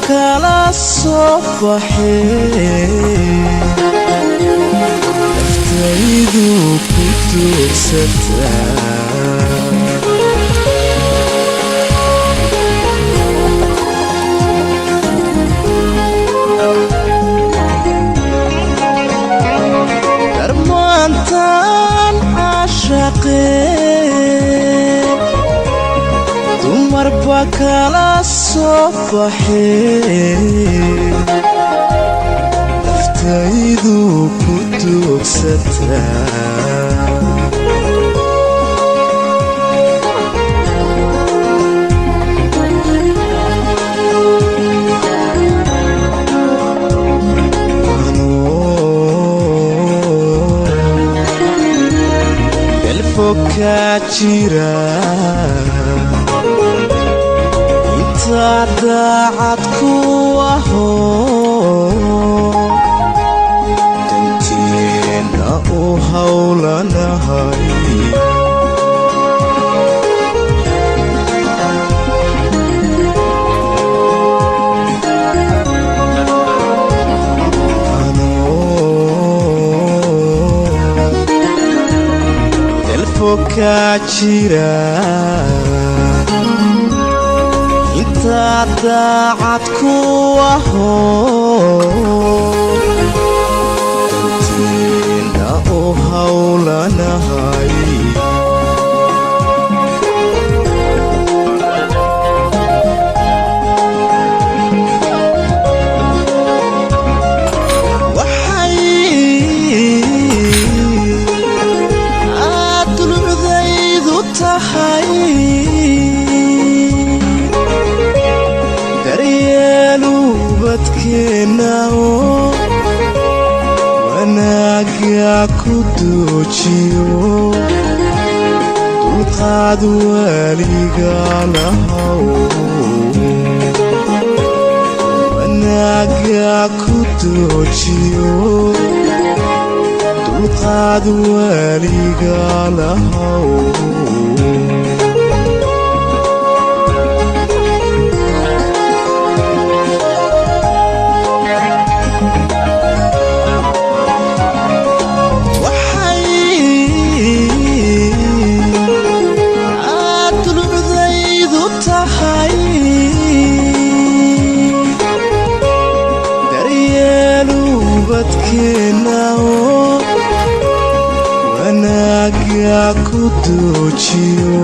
kala soo baxay naftaydu ku tuugsataa darmaantaan caashaqeen dumarba kala soo baxay naftaydu ku tuugsataa ka jira inta daacad ku aho danteena u hawlanahay ka jira inta daacad ku aho danteena u hawlanahay wanaaga ku doojiyo dulqaad weliga lahow wanaaga ku doojiyo dulqaad weliga lahow wanaaga ku doojiyo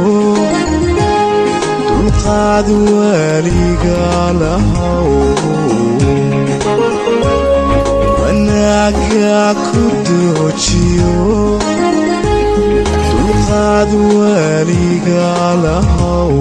dulqaad weliga lahow wanaaga ku doojiyo dulqaad weliga lahow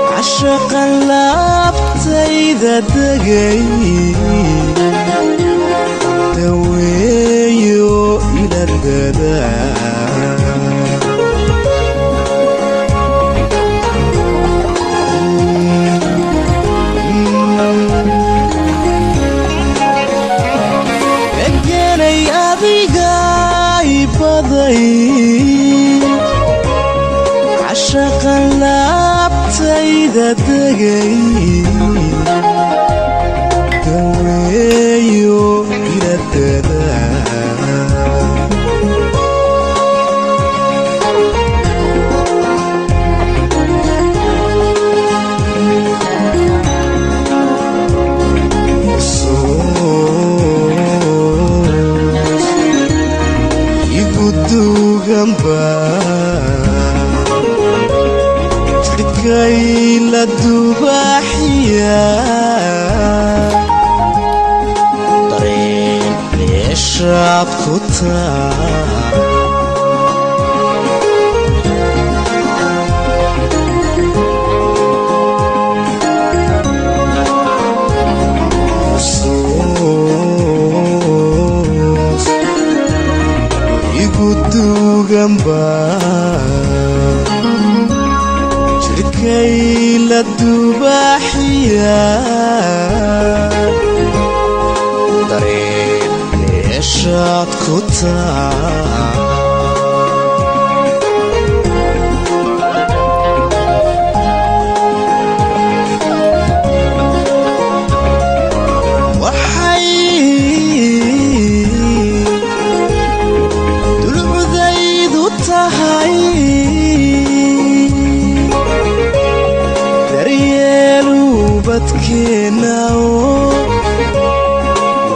cashaqan laabtayda degay daweeyo ila dadaa egenay adiga ibaday cashaqan laabtayda degay daweeyo ila dadaa igu duuganba jidhkayla dubaaxiya dareen leeshaad ku taa jirkay la dubaaxiya dareen leeshaad ku taa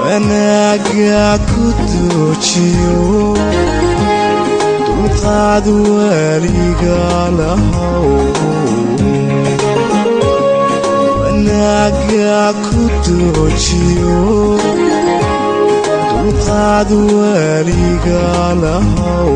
wanaaga ku doojiyo dulqaad weliga lahow wanaaga ku doojiyo dulqaad weliga lahow